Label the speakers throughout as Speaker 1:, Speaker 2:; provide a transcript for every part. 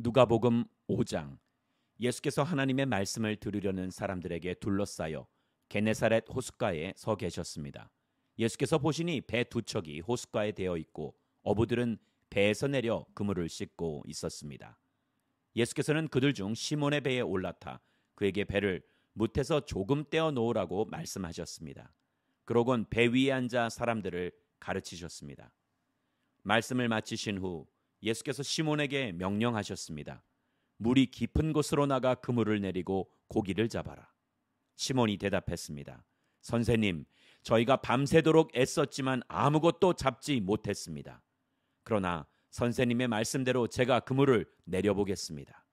Speaker 1: 누가복음 5장. 예수께서 하나님의 말씀을 들으려는 사람들에게 둘러싸여 게네사렛 호숫가에 서 계셨습니다. 예수께서 보시니 배 두 척이 호숫가에 대어 있고 어부들은 배에서 내려 그물을 씻고 있었습니다. 예수께서는 그들 중 시몬의 배에 올라타 그에게 배를 뭇에서 조금 떼어 놓으라고 말씀하셨습니다. 그러곤 배 위에 앉아 사람들을 가르치셨습니다. 말씀을 마치신 후 예수께서 시몬에게 명령하셨습니다. 물이 깊은 곳으로 나가 그물을 내리고 고기를 잡아라. 시몬이 대답했습니다. 선생님, 저희가 밤새도록 애썼지만 아무것도 잡지 못했습니다. 그러나 선생님의 말씀대로 제가 그물을 내려보겠습니다.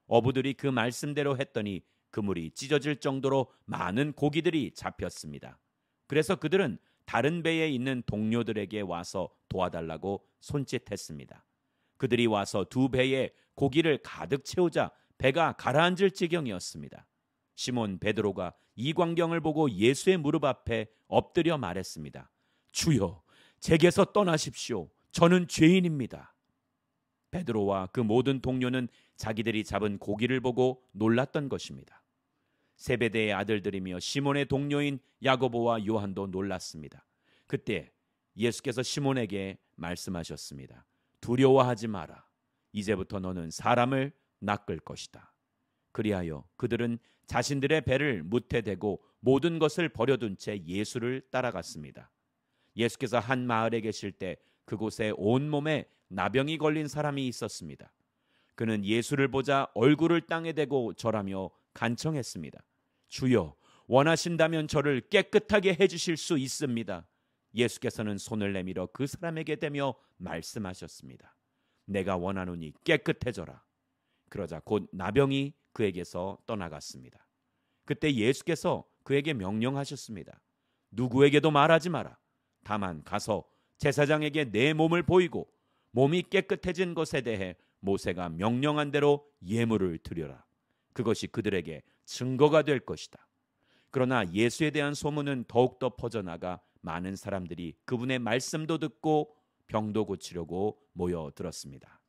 Speaker 1: 어부들이 그 말씀대로 했더니 그물이 찢어질 정도로 많은 고기들이 잡혔습니다. 그래서 그들은 다른 배에 있는 동료들에게 와서 도와달라고 손짓했습니다. 그들이 와서 두 배에 고기를 가득 채우자 배가 가라앉을 지경이었습니다. 시몬 베드로가 이 광경을 보고 예수의 무릎 앞에 엎드려 말했습니다. 주여, 제게서 떠나십시오. 저는 죄인입니다. 베드로와 그 모든 동료는 자기들이 잡은 고기를 보고 놀랐던 것입니다. 세베대의 아들들이며 시몬의 동료인 야고보와 요한도 놀랐습니다. 그때 예수께서 시몬에게 말씀하셨습니다. 두려워하지 마라. 이제부터 너는 사람을 낚을 것이다. 그리하여 그들은 자신들의 배를 뭇에 대고 모든 것을 버려둔 채 예수를 따라갔습니다. 예수께서 한 마을에 계실 때 그곳에 온몸에 나병이 걸린 사람이 있었습니다. 그는 예수를 보자 얼굴을 땅에 대고 절하며 간청했습니다. 주여, 원하신다면 저를 깨끗하게 해주실 수 있습니다. 예수께서는 손을 내밀어 그 사람에게 대며 말씀하셨습니다. 내가 원하노니 깨끗해져라. 그러자 곧 나병이 그에게서 떠나갔습니다. 그때 예수께서 그에게 명령하셨습니다. 누구에게도 말하지 마라. 다만 가서 제사장에게 내 몸을 보이고 몸이 깨끗해진 것에 대해 모세가 명령한 대로 예물을 드려라. 그것이 그들에게 증거가 될 것이다. 그러나 예수에 대한 소문은 더욱더 퍼져나가 많은 사람들이 그분의 말씀도 듣고 병도 고치려고 모여들었습니다.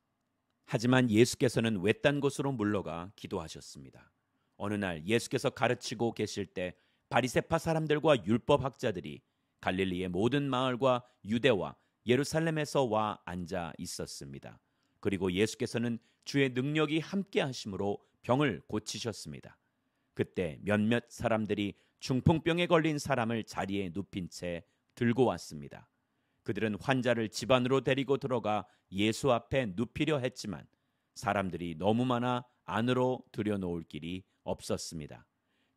Speaker 1: 하지만 예수께서는 외딴 곳으로 물러가 기도하셨습니다. 어느 날 예수께서 가르치고 계실 때 바리새파 사람들과 율법학자들이 갈릴리의 모든 마을과 유대와 예루살렘에서 와 앉아 있었습니다. 그리고 예수께서는 주의 능력이 함께 하심으로 병을 고치셨습니다. 그때 몇몇 사람들이 중풍병에 걸린 사람을 자리에 눕힌 채 들고 왔습니다. 그들은 환자를 집 안으로 데리고 들어가 예수 앞에 눕히려 했지만 사람들이 너무 많아 안으로 들여놓을 길이 없었습니다.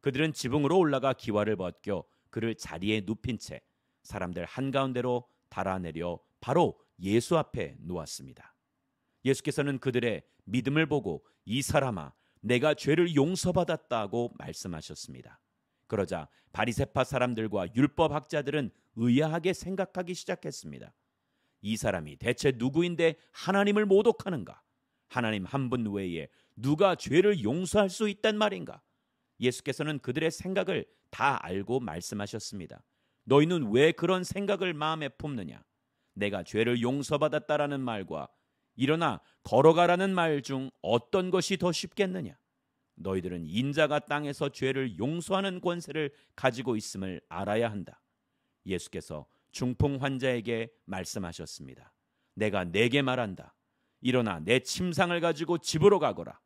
Speaker 1: 그들은 지붕으로 올라가 기와를 벗겨 그를 자리에 눕힌 채 사람들 한가운데로 달아내려 바로 예수 앞에 놓았습니다. 예수께서는 그들의 믿음을 보고 이 사람아, 내가 죄를 용서받았다고 말씀하셨습니다. 그러자 바리새파 사람들과 율법학자들은 의아하게 생각하기 시작했습니다. 이 사람이 대체 누구인데 하나님을 모독하는가? 하나님 한 분 외에 누가 죄를 용서할 수 있단 말인가? 예수께서는 그들의 생각을 다 알고 말씀하셨습니다. 너희는 왜 그런 생각을 마음에 품느냐? 내가 죄를 용서받았다라는 말과 일어나 걸어가라는 말 중 어떤 것이 더 쉽겠느냐? 너희들은 인자가 땅에서 죄를 용서하는 권세를 가지고 있음을 알아야 한다. 예수께서 중풍 환자에게 말씀하셨습니다. 내가 네게 말한다. 일어나 내 침상을 가지고 집으로 가거라.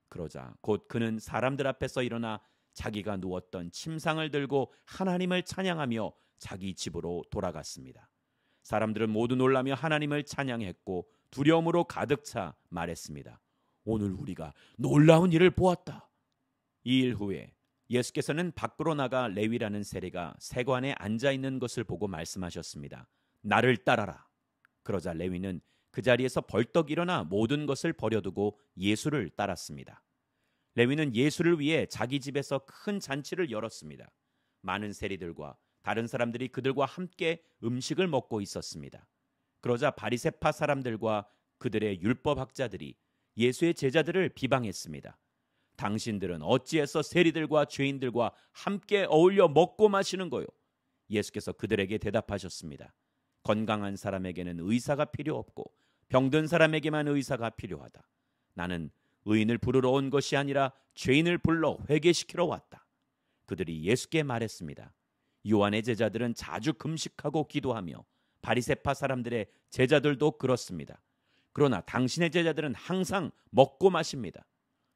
Speaker 1: 그러자 곧 그는 사람들 앞에서 일어나 자기가 누웠던 침상을 들고 하나님을 찬양하며 자기 집으로 돌아갔습니다. 사람들은 모두 놀라며 하나님을 찬양했고 두려움으로 가득 차 말했습니다. 오늘 우리가 놀라운 일을 보았다. 이 일 후에 예수께서는 밖으로 나가 레위라는 세리가 세관에 앉아 있는 것을 보고 말씀하셨습니다. 나를 따라라. 그러자 레위는 그 자리에서 벌떡 일어나 모든 것을 버려두고 예수를 따랐습니다. 레위는 예수를 위해 자기 집에서 큰 잔치를 열었습니다. 많은 세리들과 다른 사람들이 그들과 함께 음식을 먹고 있었습니다. 그러자 바리새파 사람들과 그들의 율법학자들이 예수의 제자들을 비방했습니다. 당신들은 어찌해서 세리들과 죄인들과 함께 어울려 먹고 마시는 거요? 예수께서 그들에게 대답하셨습니다. 건강한 사람에게는 의사가 필요 없고 병든 사람에게만 의사가 필요하다. 나는 의인을 부르러 온 것이 아니라 죄인을 불러 회개시키러 왔다. 그들이 예수께 말했습니다. 요한의 제자들은 자주 금식하고 기도하며 바리새파 사람들의 제자들도 그렇습니다. 그러나 당신의 제자들은 항상 먹고 마십니다.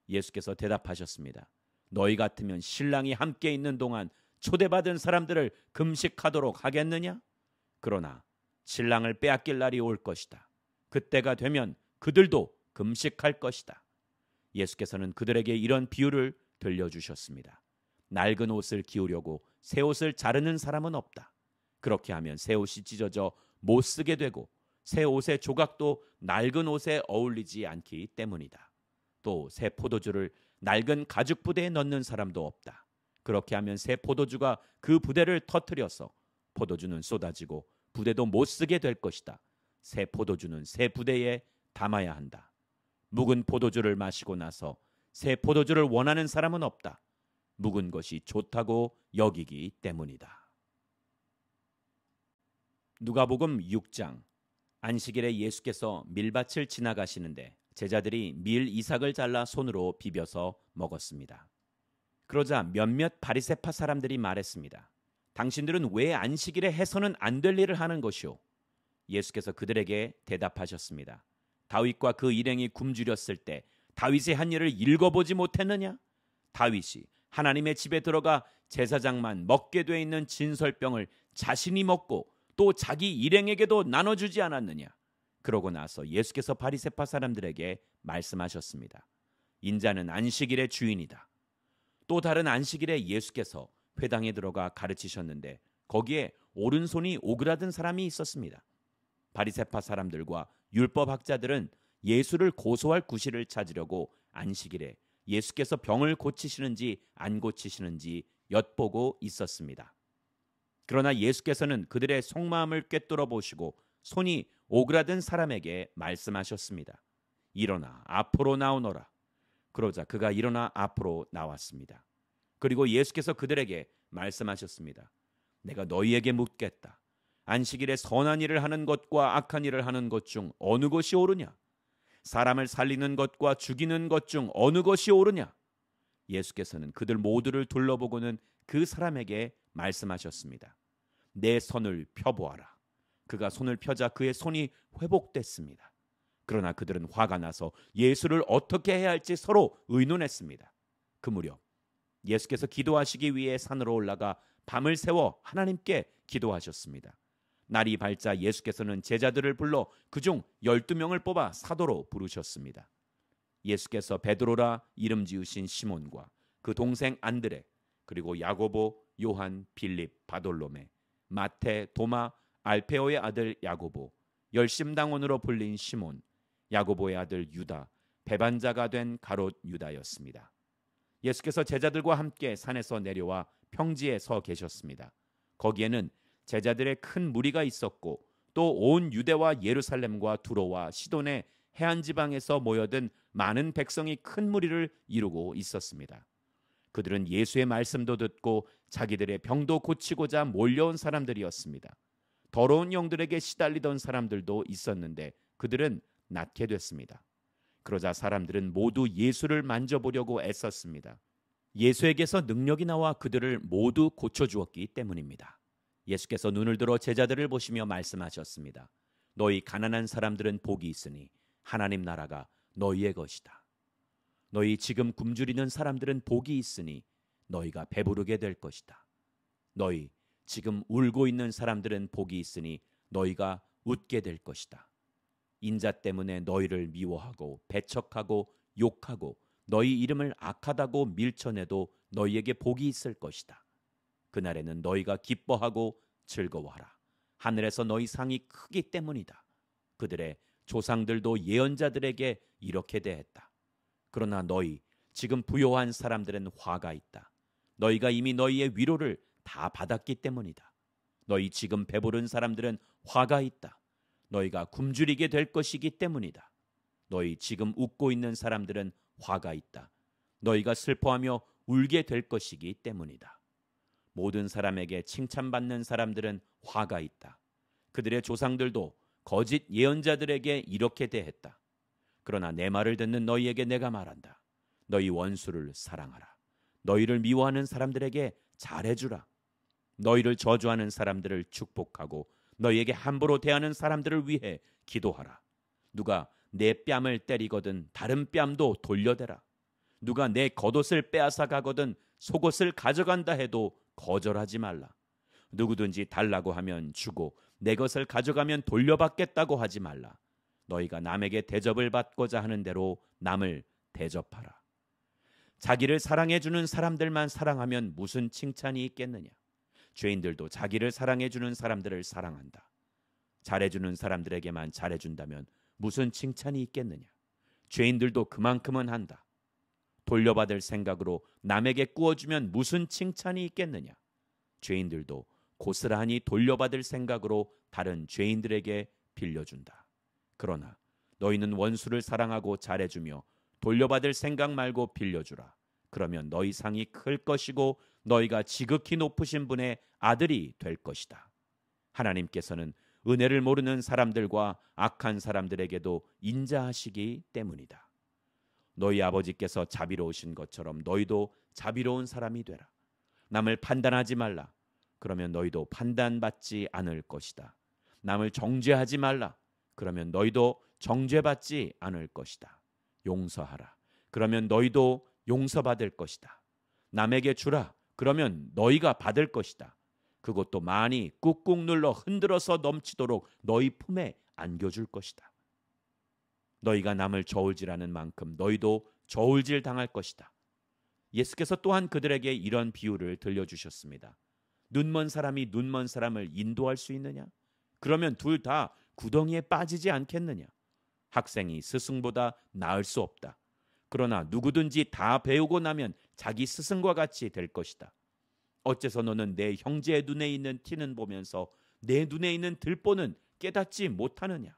Speaker 1: 예수께서 대답하셨습니다. 너희 같으면 신랑이 함께 있는 동안 초대받은 사람들을 금식하도록 하겠느냐? 그러나 신랑을 빼앗길 날이 올 것이다. 그때가 되면 그들도 금식할 것이다. 예수께서는 그들에게 이런 비유를 들려주셨습니다. 낡은 옷을 기우려고 새 옷을 자르는 사람은 없다. 그렇게 하면 새 옷이 찢어져 못 쓰게 되고 새 옷의 조각도 낡은 옷에 어울리지 않기 때문이다. 또 새 포도주를 낡은 가죽 부대에 넣는 사람도 없다. 그렇게 하면 새 포도주가 그 부대를 터뜨려서 포도주는 쏟아지고 부대도 못 쓰게 될 것이다. 새 포도주는 새 부대에 담아야 한다. 묵은 포도주를 마시고 나서 새 포도주를 원하는 사람은 없다. 묵은 것이 좋다고 여기기 때문이다. 누가복음 6장. 안식일에 예수께서 밀밭을 지나가시는데 제자들이 밀 이삭을 잘라 손으로 비벼서 먹었습니다. 그러자 몇몇 바리새파 사람들이 말했습니다. 당신들은 왜 안식일에 해서는 안 될 일을 하는 것이오? 예수께서 그들에게 대답하셨습니다. 다윗과 그 일행이 굶주렸을 때 다윗이 한 일을 읽어보지 못했느냐? 다윗이 하나님의 집에 들어가 제사장만 먹게 돼 있는 진설병을 자신이 먹고 또 자기 일행에게도 나눠주지 않았느냐? 그러고 나서 예수께서 바리새파 사람들에게 말씀하셨습니다. 인자는 안식일의 주인이다. 또 다른 안식일에 예수께서 회당에 들어가 가르치셨는데 거기에 오른손이 오그라든 사람이 있었습니다. 바리새파 사람들과 율법학자들은 예수를 고소할 구실을 찾으려고 안식일에 예수께서 병을 고치시는지 안 고치시는지 엿보고 있었습니다. 그러나 예수께서는 그들의 속마음을 꿰뚫어 보시고 손이 오그라든 사람에게 말씀하셨습니다. 일어나 앞으로 나오너라. 그러자 그가 일어나 앞으로 나왔습니다. 그리고 예수께서 그들에게 말씀하셨습니다. 내가 너희에게 묻겠다. 안식일에 선한 일을 하는 것과 악한 일을 하는 것 중 어느 것이 옳으냐? 사람을 살리는 것과 죽이는 것 중 어느 것이 옳으냐? 예수께서는 그들 모두를 둘러보고는 그 사람에게 말씀하셨습니다. 내 손을 펴보아라. 그가 손을 펴자 그의 손이 회복됐습니다. 그러나 그들은 화가 나서 예수를 어떻게 해야 할지 서로 의논했습니다. 그 무렵 예수께서 기도하시기 위해 산으로 올라가 밤을 새워 하나님께 기도하셨습니다. 날이 밝자 예수께서는 제자들을 불러 그중 12명을 뽑아 사도로 부르셨습니다. 예수께서 베드로라 이름 지으신 시몬과 그 동생 안드레, 그리고 야고보, 요한, 빌립, 바돌로메, 마태, 도마, 알페오의 아들 야고보, 열심당원으로 불린 시몬, 야고보의 아들 유다, 배반자가 된 가롯 유다였습니다. 예수께서 제자들과 함께 산에서 내려와 평지에 서 계셨습니다. 거기에는 제자들의 큰 무리가 있었고 또 온 유대와 예루살렘과 두로와 시돈의 해안 지방에서 모여든 많은 백성이 큰 무리를 이루고 있었습니다. 그들은 예수의 말씀도 듣고 자기들의 병도 고치고자 몰려온 사람들이었습니다. 더러운 영들에게 시달리던 사람들도 있었는데 그들은 낫게 됐습니다. 그러자 사람들은 모두 예수를 만져보려고 애썼습니다. 예수에게서 능력이 나와 그들을 모두 고쳐주었기 때문입니다. 예수께서 눈을 들어 제자들을 보시며 말씀하셨습니다. 너희 가난한 사람들은 복이 있으니 하나님 나라가 너희의 것이다. 너희 지금 굶주리는 사람들은 복이 있으니 너희가 배부르게 될 것이다. 너희 지금 울고 있는 사람들은 복이 있으니 너희가 웃게 될 것이다. 인자 때문에 너희를 미워하고 배척하고 욕하고 너희 이름을 악하다고 밀쳐내도 너희에게 복이 있을 것이다. 그날에는 너희가 기뻐하고 즐거워하라. 하늘에서 너희 상이 크기 때문이다. 그들의 조상들도 예언자들에게 이렇게 대했다. 그러나 너희 지금 부요한 사람들은 화가 있다. 너희가 이미 너희의 위로를 다 받았기 때문이다. 너희 지금 배부른 사람들은 화가 있다. 너희가 굶주리게 될 것이기 때문이다. 너희 지금 웃고 있는 사람들은 화가 있다. 너희가 슬퍼하며 울게 될 것이기 때문이다. 모든 사람에게 칭찬받는 사람들은 화가 있다. 그들의 조상들도 거짓 예언자들에게 이렇게 대했다. 그러나 내 말을 듣는 너희에게 내가 말한다. 너희 원수를 사랑하라. 너희를 미워하는 사람들에게 잘해주라. 너희를 저주하는 사람들을 축복하고 너희에게 함부로 대하는 사람들을 위해 기도하라. 누가 내 뺨을 때리거든 다른 뺨도 돌려대라. 누가 내 겉옷을 빼앗아 가거든 속옷을 가져간다 해도 거절하지 말라. 누구든지 달라고 하면 주고 내 것을 가져가면 돌려받겠다고 하지 말라. 너희가 남에게 대접을 받고자 하는 대로 남을 대접하라. 자기를 사랑해 주는 사람들만 사랑하면 무슨 칭찬이 있겠느냐? 죄인들도 자기를 사랑해 주는 사람들을 사랑한다. 잘해 주는 사람들에게만 잘해 준다면 무슨 칭찬이 있겠느냐? 죄인들도 그만큼은 한다. 돌려받을 생각으로 남에게 꾸어주면 무슨 칭찬이 있겠느냐? 죄인들도 고스란히 돌려받을 생각으로 다른 죄인들에게 빌려준다. 그러나 너희는 원수를 사랑하고 잘해주며 돌려받을 생각 말고 빌려주라. 그러면 너희 상이 클 것이고 너희가 지극히 높으신 분의 아들이 될 것이다. 하나님께서는 은혜를 모르는 사람들과 악한 사람들에게도 인자하시기 때문이다. 너희 아버지께서 자비로우신 것처럼 너희도 자비로운 사람이 되라. 남을 판단하지 말라. 그러면 너희도 판단받지 않을 것이다. 남을 정죄하지 말라. 그러면 너희도 정죄받지 않을 것이다. 용서하라. 그러면 너희도 용서받을 것이다. 남에게 주라. 그러면 너희가 받을 것이다. 그것도 많이 꾹꾹 눌러 흔들어서 넘치도록 너희 품에 안겨줄 것이다. 너희가 남을 저울질하는 만큼 너희도 저울질 당할 것이다. 예수께서 또한 그들에게 이런 비유를 들려주셨습니다. 눈먼 사람이 눈먼 사람을 인도할 수 있느냐? 그러면 둘 다 구덩이에 빠지지 않겠느냐? 학생이 스승보다 나을 수 없다. 그러나 누구든지 다 배우고 나면 자기 스승과 같이 될 것이다. 어째서 너는 내 형제의 눈에 있는 티는 보면서 내 눈에 있는 들보는 깨닫지 못하느냐?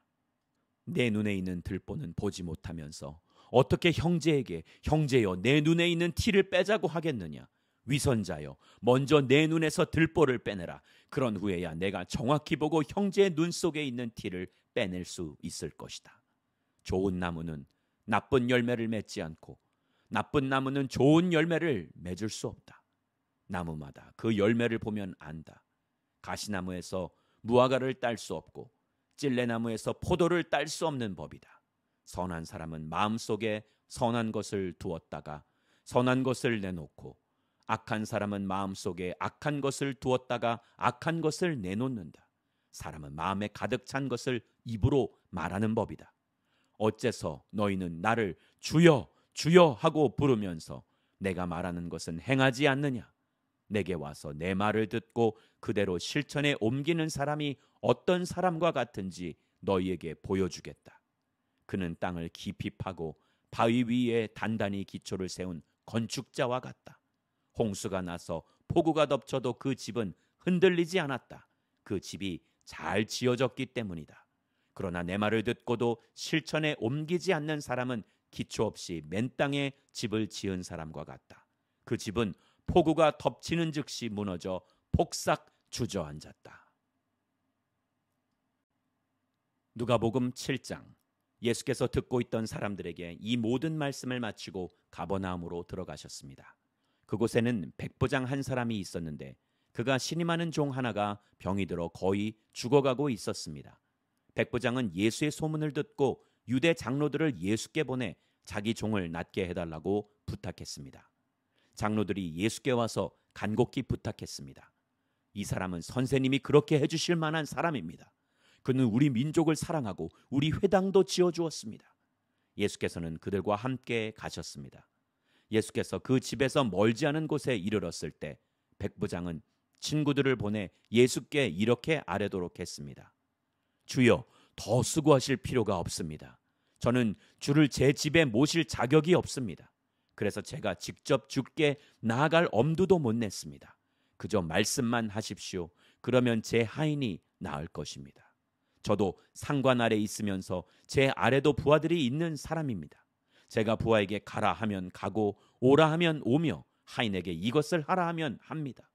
Speaker 1: 내 눈에 있는 들보는 보지 못하면서 어떻게 형제에게 형제여 내 눈에 있는 티를 빼자고 하겠느냐? 위선자여 먼저 내 눈에서 들보를 빼내라. 그런 후에야 내가 정확히 보고 형제의 눈 속에 있는 티를 빼낼 수 있을 것이다. 좋은 나무는 나쁜 열매를 맺지 않고 나쁜 나무는 좋은 열매를 맺을 수 없다. 나무마다 그 열매를 보면 안다. 가시나무에서 무화과를 딸 수 없고 찔레나무에서 포도를 딸 수 없는 법이다. 선한 사람은 마음속에 선한 것을 두었다가 선한 것을 내놓고 악한 사람은 마음속에 악한 것을 두었다가 악한 것을 내놓는다. 사람은 마음에 가득 찬 것을 입으로 말하는 법이다. 어째서 너희는 나를 주여 주여 하고 부르면서 내가 말하는 것은 행하지 않느냐? 내게 와서 내 말을 듣고 그대로 실천에 옮기는 사람이 어떤 사람과 같은지 너희에게 보여주겠다. 그는 땅을 깊이 파고 바위 위에 단단히 기초를 세운 건축자와 같다. 홍수가 나서 폭우가 덮쳐도 그 집은 흔들리지 않았다. 그 집이 잘 지어졌기 때문이다. 그러나 내 말을 듣고도 실천에 옮기지 않는 사람은 기초 없이 맨 땅에 집을 지은 사람과 같다. 그 집은 폭우가 덮치는 즉시 무너져 폭삭 주저앉았다. 누가복음 7장. 예수께서 듣고 있던 사람들에게 이 모든 말씀을 마치고 가버나움으로 들어가셨습니다. 그곳에는 백부장 한 사람이 있었는데 그가 신임하는 종 하나가 병이 들어 거의 죽어가고 있었습니다. 백부장은 예수의 소문을 듣고 유대 장로들을 예수께 보내 자기 종을 낫게 해달라고 부탁했습니다. 장로들이 예수께 와서 간곡히 부탁했습니다. 이 사람은 선생님이 그렇게 해주실 만한 사람입니다. 그는 우리 민족을 사랑하고 우리 회당도 지어주었습니다. 예수께서는 그들과 함께 가셨습니다. 예수께서 그 집에서 멀지 않은 곳에 이르렀을 때 백부장은 친구들을 보내 예수께 이렇게 아뢰도록 했습니다. 주여, 더 수고하실 필요가 없습니다. 저는 주를 제 집에 모실 자격이 없습니다. 그래서 제가 직접 주께 나아갈 엄두도 못 냈습니다. 그저 말씀만 하십시오. 그러면 제 하인이 나을 것입니다. 저도 상관 아래 있으면서 제 아래도 부하들이 있는 사람입니다. 제가 부하에게 가라 하면 가고 오라 하면 오며 하인에게 이것을 하라 하면 합니다.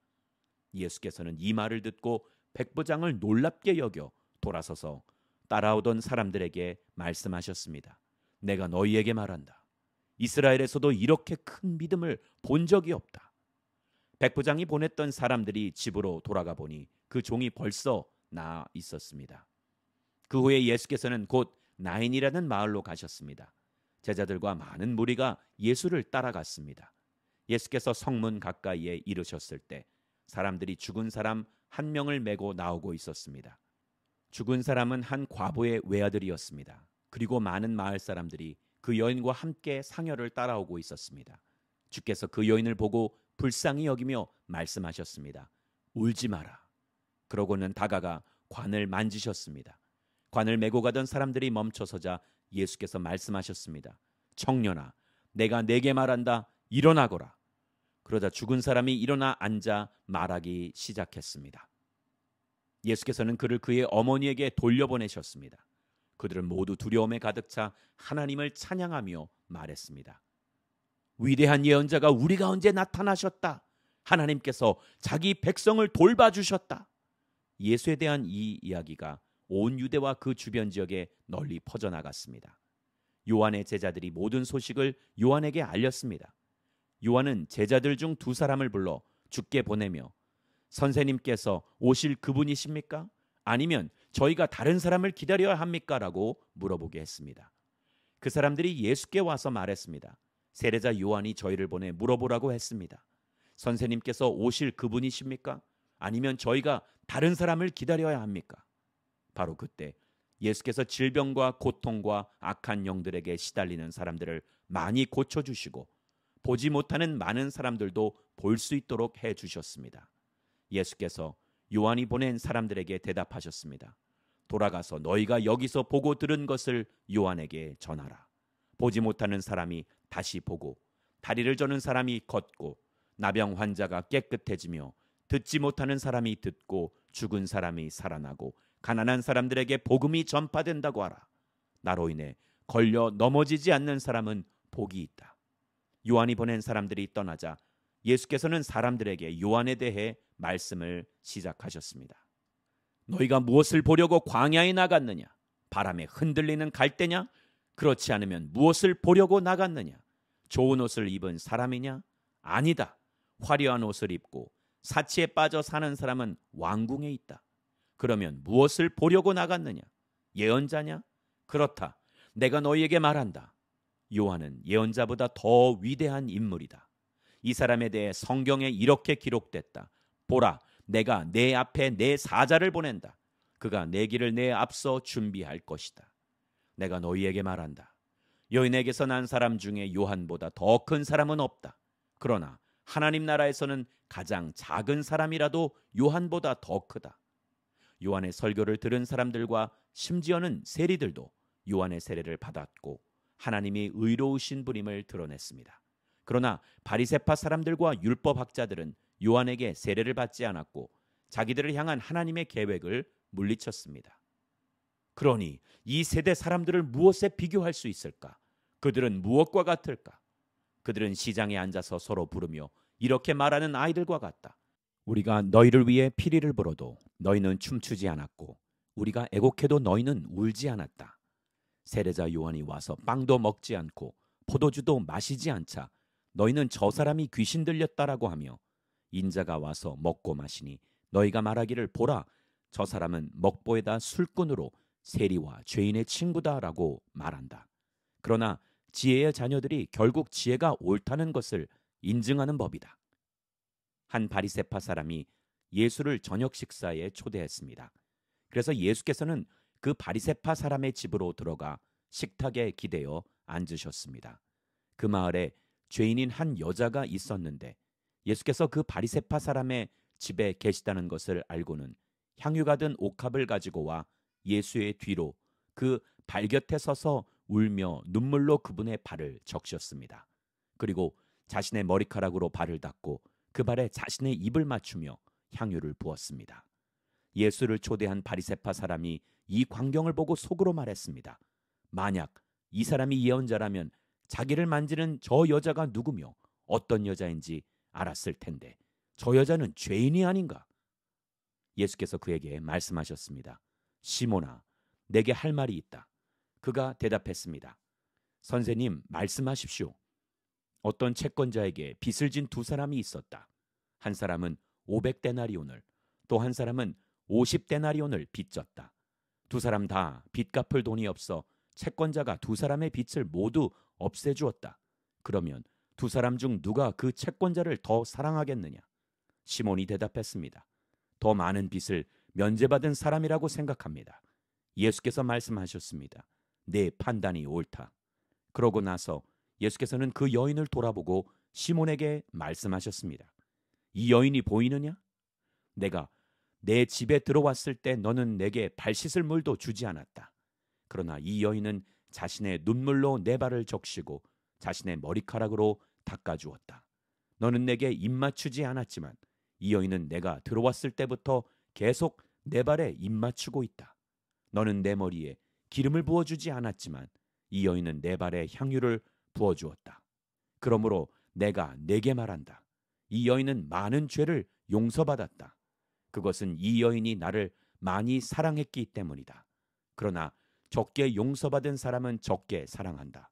Speaker 1: 예수께서는 이 말을 듣고 백부장을 놀랍게 여겨 돌아서서 따라오던 사람들에게 말씀하셨습니다. 내가 너희에게 말한다. 이스라엘에서도 이렇게 큰 믿음을 본 적이 없다. 백부장이 보냈던 사람들이 집으로 돌아가 보니 그 종이 벌써 나아 있었습니다. 그 후에 예수께서는 곧 나인이라는 마을로 가셨습니다. 제자들과 많은 무리가 예수를 따라갔습니다. 예수께서 성문 가까이에 이르셨을 때 사람들이 죽은 사람 한 명을 메고 나오고 있었습니다. 죽은 사람은 한 과부의 외아들이었습니다. 그리고 많은 마을 사람들이 그 여인과 함께 상여를 따라오고 있었습니다. 주께서 그 여인을 보고 불쌍히 여기며 말씀하셨습니다. 울지 마라. 그러고는 다가가 관을 만지셨습니다. 관을 메고 가던 사람들이 멈춰서자 예수께서 말씀하셨습니다. 청년아, 내가 네게 말한다. 일어나거라. 그러자 죽은 사람이 일어나 앉아 말하기 시작했습니다. 예수께서는 그를 그의 어머니에게 돌려보내셨습니다. 그들은 모두 두려움에 가득 차 하나님을 찬양하며 말했습니다. 위대한 예언자가 우리 가운데 나타나셨다. 하나님께서 자기 백성을 돌봐주셨다. 예수에 대한 이 이야기가 온 유대와 그 주변 지역에 널리 퍼져나갔습니다. 요한의 제자들이 모든 소식을 요한에게 알렸습니다. 요한은 제자들 중 두 사람을 불러 주께 보내며 선생님께서 오실 그분이십니까? 아니면 저희가 다른 사람을 기다려야 합니까? 라고 물어보게 했습니다. 그 사람들이 예수께 와서 말했습니다. 세례자 요한이 저희를 보내 물어보라고 했습니다. 선생님께서 오실 그분이십니까? 아니면 저희가 다른 사람을 기다려야 합니까? 바로 그때 예수께서 질병과 고통과 악한 영들에게 시달리는 사람들을 많이 고쳐주시고 보지 못하는 많은 사람들도 볼 수 있도록 해주셨습니다. 예수께서 요한이 보낸 사람들에게 대답하셨습니다. 돌아가서 너희가 여기서 보고 들은 것을 요한에게 전하라. 보지 못하는 사람이 다시 보고 다리를 저는 사람이 걷고 나병 환자가 깨끗해지며 듣지 못하는 사람이 듣고 죽은 사람이 살아나고 가난한 사람들에게 복음이 전파된다고 하라. 나로 인해 걸려 넘어지지 않는 사람은 복이 있다. 요한이 보낸 사람들이 떠나자 예수께서는 사람들에게 요한에 대해 말씀을 시작하셨습니다. 너희가 무엇을 보려고 광야에 나갔느냐? 바람에 흔들리는 갈대냐? 그렇지 않으면 무엇을 보려고 나갔느냐? 좋은 옷을 입은 사람이냐? 아니다. 화려한 옷을 입고 사치에 빠져 사는 사람은 왕궁에 있다. 그러면 무엇을 보려고 나갔느냐? 예언자냐? 그렇다. 내가 너희에게 말한다. 요한은 예언자보다 더 위대한 인물이다. 이 사람에 대해 성경에 이렇게 기록됐다. 보라, 내가 내 앞에 내 사자를 보낸다. 그가 내 길을 내 앞서 준비할 것이다. 내가 너희에게 말한다. 여인에게서 난 사람 중에 요한보다 더 큰 사람은 없다. 그러나 하나님 나라에서는 가장 작은 사람이라도 요한보다 더 크다. 요한의 설교를 들은 사람들과 심지어는 세리들도 요한의 세례를 받았고 하나님이 의로우신 분임을 드러냈습니다. 그러나 바리새파 사람들과 율법학자들은 요한에게 세례를 받지 않았고 자기들을 향한 하나님의 계획을 물리쳤습니다. 그러니 이 세대 사람들을 무엇에 비교할 수 있을까? 그들은 무엇과 같을까? 그들은 시장에 앉아서 서로 부르며 이렇게 말하는 아이들과 같다. 우리가 너희를 위해 피리를 불어도 너희는 춤추지 않았고 우리가 애곡해도 너희는 울지 않았다. 세례자 요한이 와서 빵도 먹지 않고 포도주도 마시지 않자 너희는 저 사람이 귀신 들렸다라고 하며 인자가 와서 먹고 마시니 너희가 말하기를 보라 저 사람은 먹보에다 술꾼으로 세리와 죄인의 친구다라고 말한다. 그러나 지혜의 자녀들이 결국 지혜가 옳다는 것을 인증하는 법이다. 한 바리새파 사람이 예수를 저녁 식사에 초대했습니다. 그래서 예수께서는 그 바리새파 사람의 집으로 들어가 식탁에 기대어 앉으셨습니다. 그 마을에 죄인인 한 여자가 있었는데 예수께서 그 바리새파 사람의 집에 계시다는 것을 알고는 향유가 든 옥합을 가지고 와 예수의 뒤로 그 발 곁에 서서 울며 눈물로 그분의 발을 적셨습니다. 그리고 자신의 머리카락으로 발을 닦고 그 발에 자신의 입을 맞추며 향유를 부었습니다. 예수를 초대한 바리새파 사람이 이 광경을 보고 속으로 말했습니다. 만약 이 사람이 예언자라면 자기를 만지는 저 여자가 누구며 어떤 여자인지 알았을 텐데 저 여자는 죄인이 아닌가? 예수께서 그에게 말씀하셨습니다. 시몬아, 내게 할 말이 있다. 그가 대답했습니다. 선생님, 말씀하십시오. 어떤 채권자에게 빚을 진 두 사람이 있었다. 한 사람은 500데나리온을, 또 한 사람은 50데나리온을 빚졌다. 두 사람 다 빚 갚을 돈이 없어 채권자가 두 사람의 빚을 모두 없애주었다. 그러면 두 사람 중 누가 그 채권자를 더 사랑하겠느냐? 시몬이 대답했습니다. 더 많은 빚을 면제받은 사람이라고 생각합니다. 예수께서 말씀하셨습니다. 내 판단이 옳다. 그러고 나서 예수께서는 그 여인을 돌아보고 시몬에게 말씀하셨습니다. 이 여인이 보이느냐? 내가 내 집에 들어왔을 때 너는 내게 발 씻을 물도 주지 않았다. 그러나 이 여인은 자신의 눈물로 내 발을 적시고 자신의 머리카락으로 닦아주었다. 너는 내게 입 맞추지 않았지만 이 여인은 내가 들어왔을 때부터 계속 내 발에 입 맞추고 있다. 너는 내 머리에 기름을 부어주지 않았지만 이 여인은 내 발에 향유를 부어주었다. 그러므로 내가 네게 말한다. 이 여인은 많은 죄를 용서받았다. 그것은 이 여인이 나를 많이 사랑했기 때문이다. 그러나 적게 용서받은 사람은 적게 사랑한다.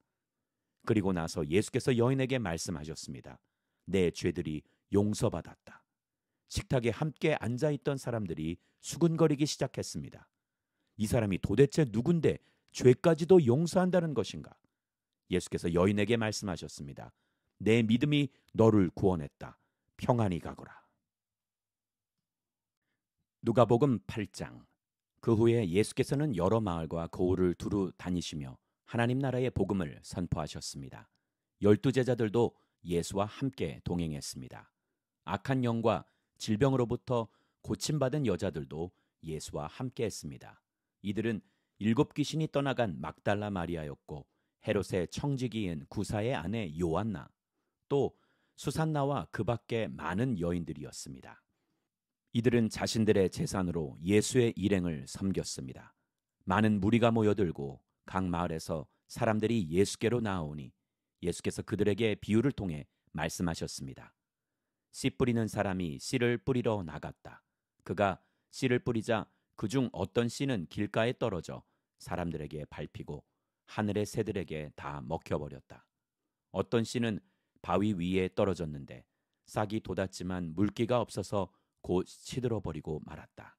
Speaker 1: 그리고 나서 예수께서 여인에게 말씀하셨습니다. 내 죄들이 용서받았다. 식탁에 함께 앉아있던 사람들이 수군거리기 시작했습니다. 이 사람이 도대체 누군데 죄까지도 용서한다는 것인가? 예수께서 여인에게 말씀하셨습니다. 내 믿음이 너를 구원했다. 평안히 가거라. 누가복음 8장. 그 후에 예수께서는 여러 마을과 고을을 두루 다니시며 하나님 나라의 복음을 선포하셨습니다. 12제자들도 예수와 함께 동행했습니다. 악한 영과 질병으로부터 고침받은 여자들도 예수와 함께했습니다. 이들은 7귀신이 떠나간 막달라 마리아였고 헤롯의 청지기인 구사의 아내 요한나, 또 수산나와 그 밖에 많은 여인들이었습니다. 이들은 자신들의 재산으로 예수의 일행을 섬겼습니다. 많은 무리가 모여들고 각 마을에서 사람들이 예수께로 나아오니 예수께서 그들에게 비유를 통해 말씀하셨습니다. 씨 뿌리는 사람이 씨를 뿌리러 나갔다. 그가 씨를 뿌리자 그중 어떤 씨는 길가에 떨어져 사람들에게 밟히고 하늘의 새들에게 다 먹혀버렸다. 어떤 씨는 바위 위에 떨어졌는데 싹이 돋았지만 물기가 없어서 곧 시들어버리고 말았다.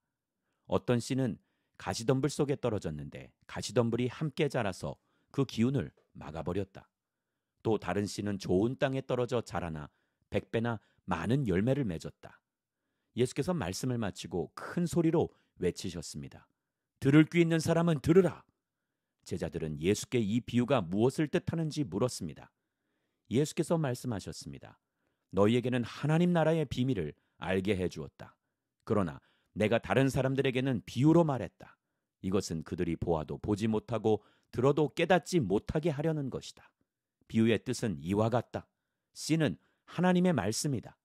Speaker 1: 어떤 씨는 가시덤불 속에 떨어졌는데 가시덤불이 함께 자라서 그 기운을 막아버렸다. 또 다른 씨는 좋은 땅에 떨어져 자라나 100배나 많은 열매를 맺었다. 예수께서 말씀을 마치고 큰 소리로 외치셨습니다. 들을 귀 있는 사람은 들으라. 제자들은 예수께 이 비유가 무엇을 뜻하는지 물었습니다. 예수께서 말씀하셨습니다. 너희에게는 하나님 나라의 비밀을 알게 해주었다. 그러나 내가 다른 사람들에게는 비유로 말했다. 이것은 그들이 보아도 보지 못하고 들어도 깨닫지 못하게 하려는 것이다. 비유의 뜻은 이와 같다. 씨는 하나님의 말씀이다.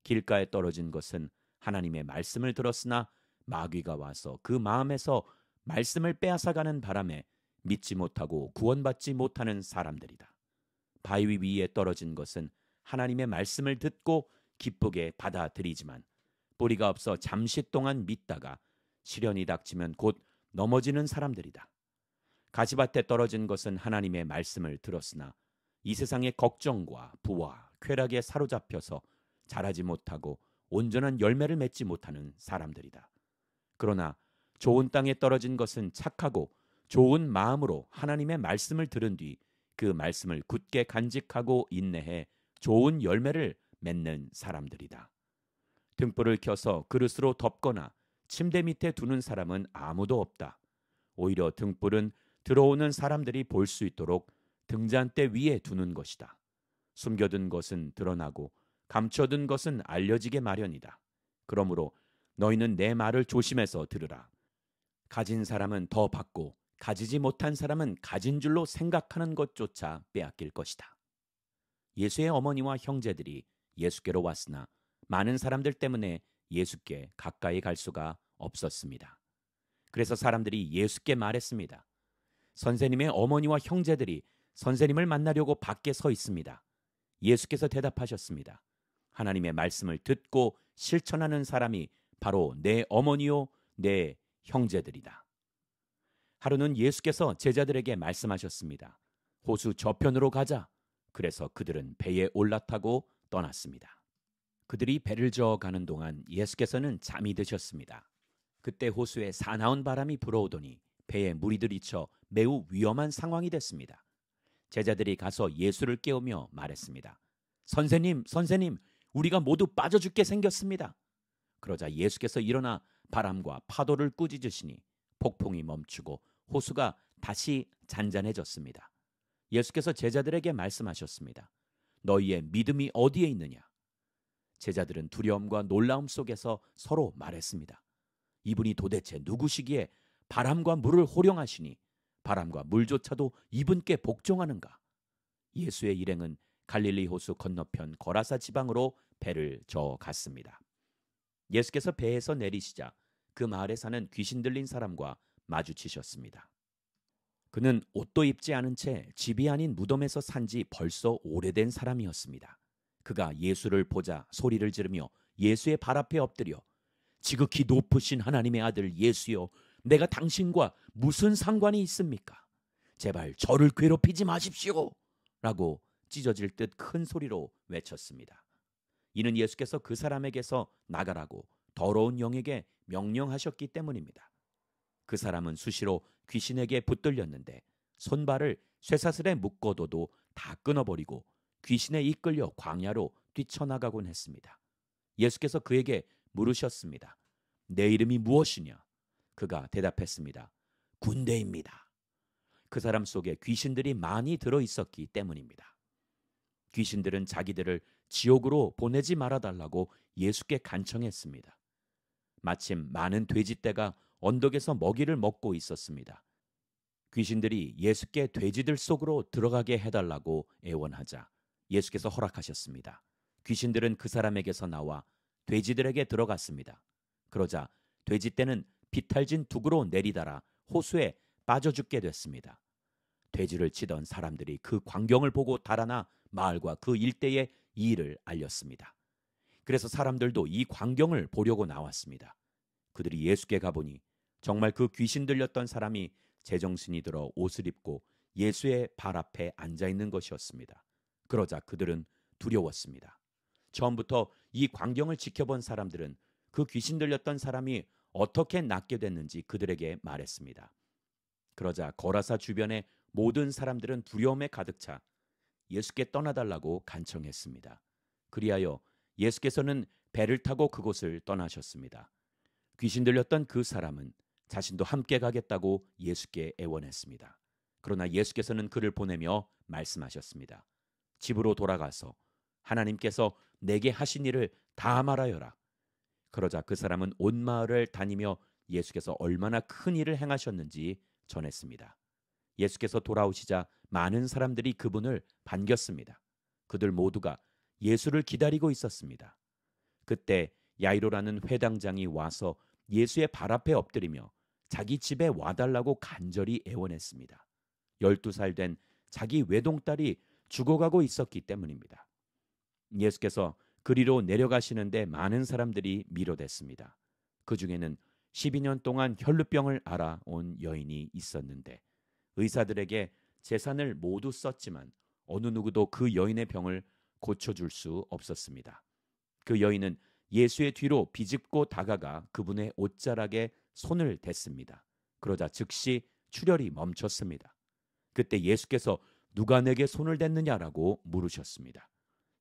Speaker 1: 길가에 떨어진 것은 하나님의 말씀을 들었으나 마귀가 와서 그 마음에서 말씀을 빼앗아가는 바람에 믿지 못하고 구원받지 못하는 사람들이다. 바위 위에 떨어진 것은 하나님의 말씀을 듣고 기쁘게 받아들이지만 뿌리가 없어 잠시 동안 믿다가 시련이 닥치면 곧 넘어지는 사람들이다. 가시밭에 떨어진 것은 하나님의 말씀을 들었으나 이 세상의 걱정과 부와 쾌락에 사로잡혀서 자라지 못하고 온전한 열매를 맺지 못하는 사람들이다. 그러나 좋은 땅에 떨어진 것은 착하고 좋은 마음으로 하나님의 말씀을 들은 뒤 그 말씀을 굳게 간직하고 인내해 좋은 열매를 맺는 사람들이다. 등불을 켜서 그릇으로 덮거나 침대 밑에 두는 사람은 아무도 없다. 오히려 등불은 들어오는 사람들이 볼 수 있도록 등잔대 위에 두는 것이다. 숨겨둔 것은 드러나고 감춰둔 것은 알려지게 마련이다. 그러므로 너희는 내 말을 조심해서 들으라. 가진 사람은 더 받고 가지지 못한 사람은 가진 줄로 생각하는 것조차 빼앗길 것이다. 예수의 어머니와 형제들이 예수께로 왔으나 많은 사람들 때문에 예수께 가까이 갈 수가 없었습니다. 그래서 사람들이 예수께 말했습니다. 선생님의 어머니와 형제들이 선생님을 만나려고 밖에 서 있습니다. 예수께서 대답하셨습니다. 하나님의 말씀을 듣고 실천하는 사람이 바로 내 어머니요 내 형제들이다. 하루는 예수께서 제자들에게 말씀하셨습니다. 호수 저편으로 가자. 그래서 그들은 배에 올라타고 떠났습니다. 그들이 배를 저어 가는 동안 예수께서는 잠이 드셨습니다. 그때 호수에 사나운 바람이 불어오더니 배에 물이 들이쳐 매우 위험한 상황이 됐습니다. 제자들이 가서 예수를 깨우며 말했습니다. 선생님, 선생님, 우리가 모두 빠져 죽게 생겼습니다. 그러자 예수께서 일어나 바람과 파도를 꾸짖으시니 폭풍이 멈추고 호수가 다시 잔잔해졌습니다. 예수께서 제자들에게 말씀하셨습니다. 너희의 믿음이 어디에 있느냐? 제자들은 두려움과 놀라움 속에서 서로 말했습니다. 이분이 도대체 누구시기에 바람과 물을 호령하시니 바람과 물조차도 이분께 복종하는가? 예수의 일행은 갈릴리 호수 건너편 거라사 지방으로 배를 저어 갔습니다. 예수께서 배에서 내리시자 그 마을에 사는 귀신 들린 사람과 마주치셨습니다. 그는 옷도 입지 않은 채 집이 아닌 무덤에서 산 지 벌써 오래된 사람이었습니다. 그가 예수를 보자 소리를 지르며 예수의 발 앞에 엎드려 지극히 높으신 하나님의 아들 예수여, 내가 당신과 무슨 상관이 있습니까? 제발 저를 괴롭히지 마십시오. 라고 찢어질 듯 큰 소리로 외쳤습니다. 이는 예수께서 그 사람에게서 나가라고 더러운 영에게 명령하셨기 때문입니다. 그 사람은 수시로 귀신에게 붙들렸는데 손발을 쇠사슬에 묶어둬도 다 끊어버리고 귀신에 이끌려 광야로 뛰쳐나가곤 했습니다. 예수께서 그에게 물으셨습니다. 내 이름이 무엇이냐? 그가 대답했습니다. 군대입니다. 그 사람 속에 귀신들이 많이 들어 있었기 때문입니다. 귀신들은 자기들을 지옥으로 보내지 말아달라고 예수께 간청했습니다. 마침 많은 돼지떼가 언덕에서 먹이를 먹고 있었습니다. 귀신들이 예수께 돼지들 속으로 들어가게 해달라고 애원하자 예수께서 허락하셨습니다. 귀신들은 그 사람에게서 나와 돼지들에게 들어갔습니다. 그러자 돼지떼는 비탈진 둑으로 내리달아 호수에 빠져 죽게 됐습니다. 돼지를 치던 사람들이 그 광경을 보고 달아나 마을과 그 일대에 이 일을 알렸습니다. 그래서 사람들도 이 광경을 보려고 나왔습니다. 그들이 예수께 가보니 정말 그 귀신 들렸던 사람이 제정신이 들어 옷을 입고 예수의 발 앞에 앉아 있는 것이었습니다. 그러자 그들은 두려웠습니다. 처음부터 이 광경을 지켜본 사람들은 그 귀신 들렸던 사람이 어떻게 낫게 됐는지 그들에게 말했습니다. 그러자 거라사 주변의 모든 사람들은 두려움에 가득 차 예수께 떠나달라고 간청했습니다. 그리하여 예수께서는 배를 타고 그곳을 떠나셨습니다. 귀신 들렸던 그 사람은 자신도 함께 가겠다고 예수께 애원했습니다. 그러나 예수께서는 그를 보내며 말씀하셨습니다. 집으로 돌아가서 하나님께서 내게 하신 일을 다 말하여라. 그러자 그 사람은 온 마을을 다니며 예수께서 얼마나 큰 일을 행하셨는지 전했습니다. 예수께서 돌아오시자 많은 사람들이 그분을 반겼습니다. 그들 모두가 예수를 기다리고 있었습니다. 그때 야이로라는 회당장이 와서 예수의 발 앞에 엎드리며 자기 집에 와달라고 간절히 애원했습니다. 12살 된 자기 외동딸이 죽어가고 있었기 때문입니다. 예수께서 그리로 내려가시는데 많은 사람들이 밀어댔습니다. 그 중에는 12년 동안 혈루병을 앓아온 여인이 있었는데 의사들에게 재산을 모두 썼지만 어느 누구도 그 여인의 병을 고쳐줄 수 없었습니다. 그 여인은 예수의 뒤로 비집고 다가가 그분의 옷자락에 손을 댔습니다. 그러자 즉시 출혈이 멈췄습니다. 그때 예수께서 누가 내게 손을 댔느냐라고 물으셨습니다.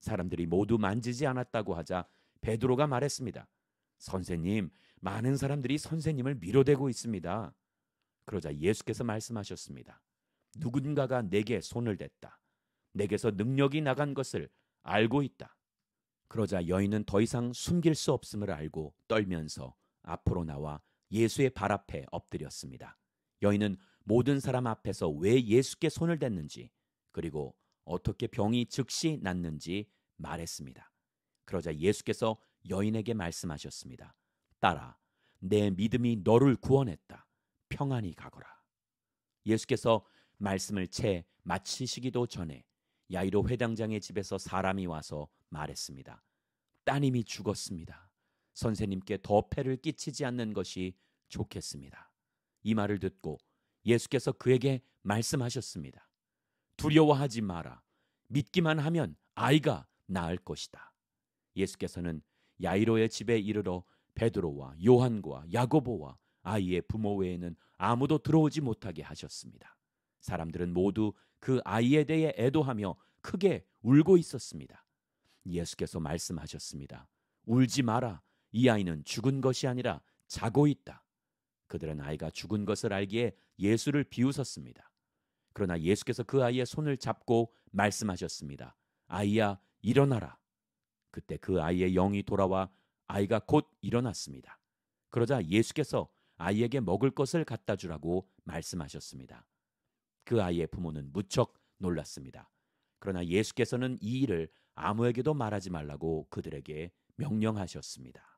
Speaker 1: 사람들이 모두 만지지 않았다고 하자 베드로가 말했습니다. 선생님, 많은 사람들이 선생님을 밀어대고 있습니다. 그러자 예수께서 말씀하셨습니다. 누군가가 내게 손을 댔다. 내게서 능력이 나간 것을 알고 있다. 그러자 여인은 더 이상 숨길 수 없음을 알고 떨면서 앞으로 나와 예수의 발 앞에 엎드렸습니다. 여인은 모든 사람 앞에서 왜 예수께 손을 댔는지 그리고 어떻게 병이 즉시 낫는지 말했습니다. 그러자 예수께서 여인에게 말씀하셨습니다. 딸아, 내 믿음이 너를 구원했다. 평안히 가거라. 예수께서 말씀을 채 마치시기도 전에 야이로 회당장의 집에서 사람이 와서 말했습니다. 따님이 죽었습니다. 선생님께 더 폐를 끼치지 않는 것이 좋겠습니다. 이 말을 듣고 예수께서 그에게 말씀하셨습니다. 두려워하지 마라. 믿기만 하면 아이가 나을 것이다. 예수께서는 야이로의 집에 이르러 베드로와 요한과 야고보와 아이의 부모 외에는 아무도 들어오지 못하게 하셨습니다. 사람들은 모두 그 아이에 대해 애도하며 크게 울고 있었습니다. 예수께서 말씀하셨습니다. 울지 마라. 이 아이는 죽은 것이 아니라 자고 있다. 그들은 아이가 죽은 것을 알기에 예수를 비웃었습니다. 그러나 예수께서 그 아이의 손을 잡고 말씀하셨습니다. 아이야, 일어나라. 그때 그 아이의 영이 돌아와 아이가 곧 일어났습니다. 그러자 예수께서 아이에게 먹을 것을 갖다 주라고 말씀하셨습니다. 그 아이의 부모는 무척 놀랐습니다. 그러나 예수께서는 이 일을 아무에게도 말하지 말라고 그들에게 명령하셨습니다.